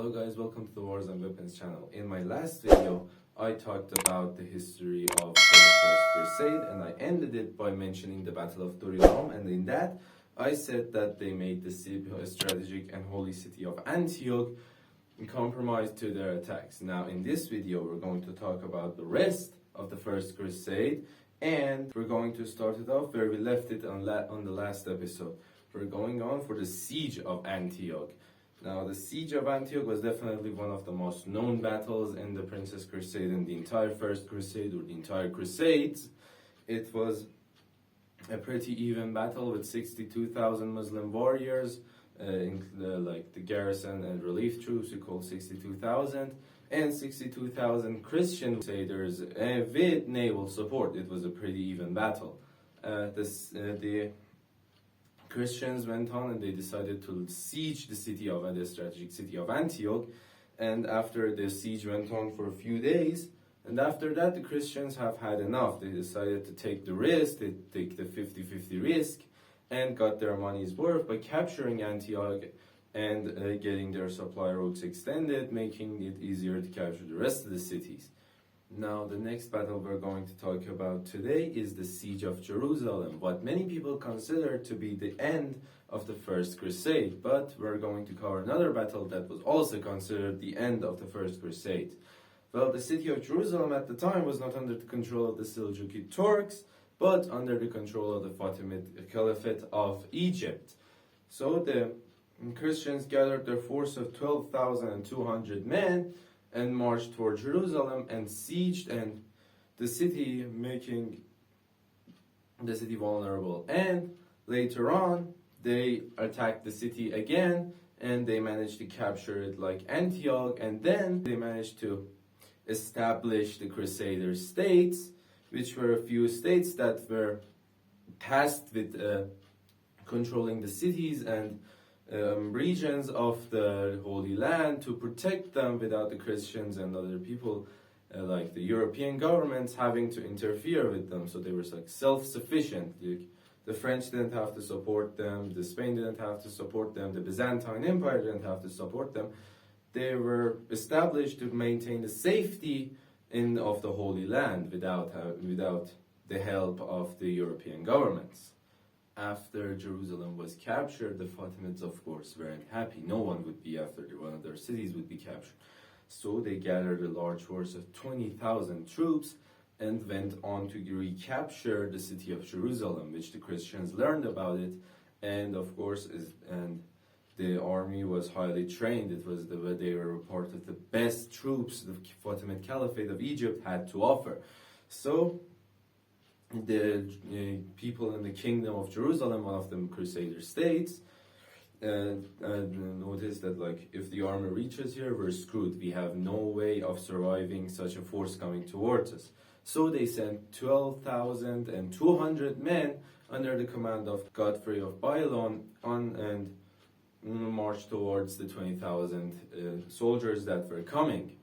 Hello guys, welcome to the Wars and Weapons channel. In my last video, I talked about the history of the First Crusade and I ended it by mentioning the Battle of Durilam, and in that I said that they made the strategic and holy city of Antioch compromised to their attacks. Now in this video we're going to talk about the rest of the First Crusade, and we're going to start it off where we left it on the last episode. We're going on for the siege of Antioch. Now, the siege of Antioch was definitely one of the most known battles in the Princess Crusade and the entire First Crusade, or the entire Crusades. It was a pretty even battle with 62,000 Muslim warriors, like the garrison and relief troops, we call 62,000, and 62,000 Christian crusaders with naval support. It was a pretty even battle. The Christians went on and they decided to siege the strategic city of Antioch, and after the siege went on for a few days, and after that the Christians have had enough. They decided to take the risk, they take the 50-50 risk, and got their money's worth by capturing Antioch and getting their supply routes extended, making it easier to capture the rest of the cities. Now, the next battle we're going to talk about today is the Siege of Jerusalem, what many people consider to be the end of the First Crusade, but we're going to cover another battle that was also considered the end of the First Crusade. Well, the city of Jerusalem at the time was not under the control of the Seljuki Turks, but under the control of the Fatimid Caliphate of Egypt. So the Christians gathered their force of 12,200 men and marched toward Jerusalem and sieged and the city, making the city vulnerable. And later on, they attacked the city again and they managed to capture it like Antioch, and then they managed to establish the Crusader states, which were a few states that were tasked with controlling the cities and regions of the Holy Land to protect them without the Christians and other people like the European governments having to interfere with them. So they were like self-sufficient. The French didn't have to support them, the Spain didn't have to support them, the Byzantine Empire didn't have to support them. They were established to maintain the safety of the Holy Land without the help of the European governments. After Jerusalem was captured, the Fatimids, of course, weren't happy. No one would be after one of their cities would be captured. So they gathered a large force of 20,000 troops and went on to recapture the city of Jerusalem, which the Christians learned about it, and of course, the army was highly trained. They were part of the best troops the Fatimid Caliphate of Egypt had to offer. So the people in the kingdom of Jerusalem, one of them Crusader states, noticed that like if the army reaches here, we're screwed. We have no way of surviving such a force coming towards us. So they sent 12,200 men under the command of Godfrey of Bouillon and marched towards the 20,000 soldiers that were coming.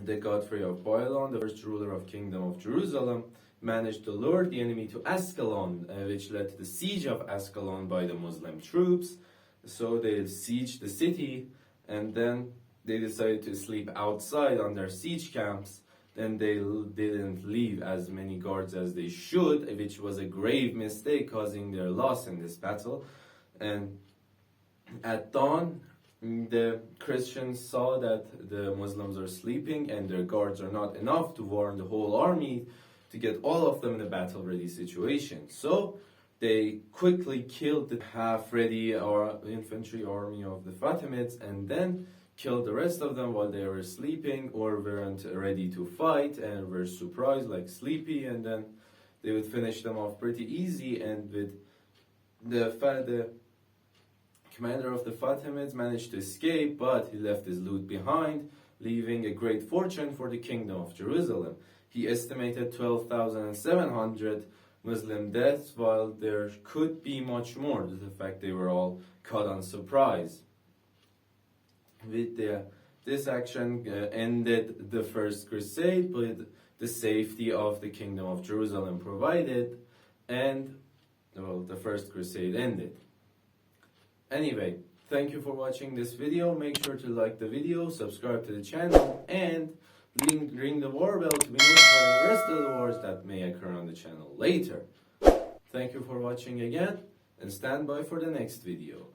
The Godfrey of Bouillon, the first ruler of Kingdom of Jerusalem, managed to lure the enemy to Ascalon, which led to the siege of Ascalon by the Muslim troops. So they sieged the city, and then they decided to sleep outside on their siege camps. Then they didn't leave as many guards as they should, which was a grave mistake, causing their loss in this battle. And at dawn, the Christians saw that the Muslims are sleeping and their guards are not enough to warn the whole army to get all of them in a battle-ready situation. So they quickly killed the half-ready infantry army of the Fatimids and then killed the rest of them while they were sleeping or weren't ready to fight and were surprised, like sleepy, and then they would finish them off pretty easy. And with the commander of the Fatimids managed to escape, but he left his loot behind, leaving a great fortune for the kingdom of Jerusalem. He estimated 12,700 Muslim deaths, while there could be much more due to the fact they were all caught on surprise. With this action ended the First Crusade, but the safety of the kingdom of Jerusalem provided, and well, the First Crusade ended. Anyway, Thank you for watching this video. Make sure to like the video, subscribe to the channel, and ring the war bell to be notified of the rest of the wars that may occur on the channel later. Thank you for watching again, and stand by for the next video.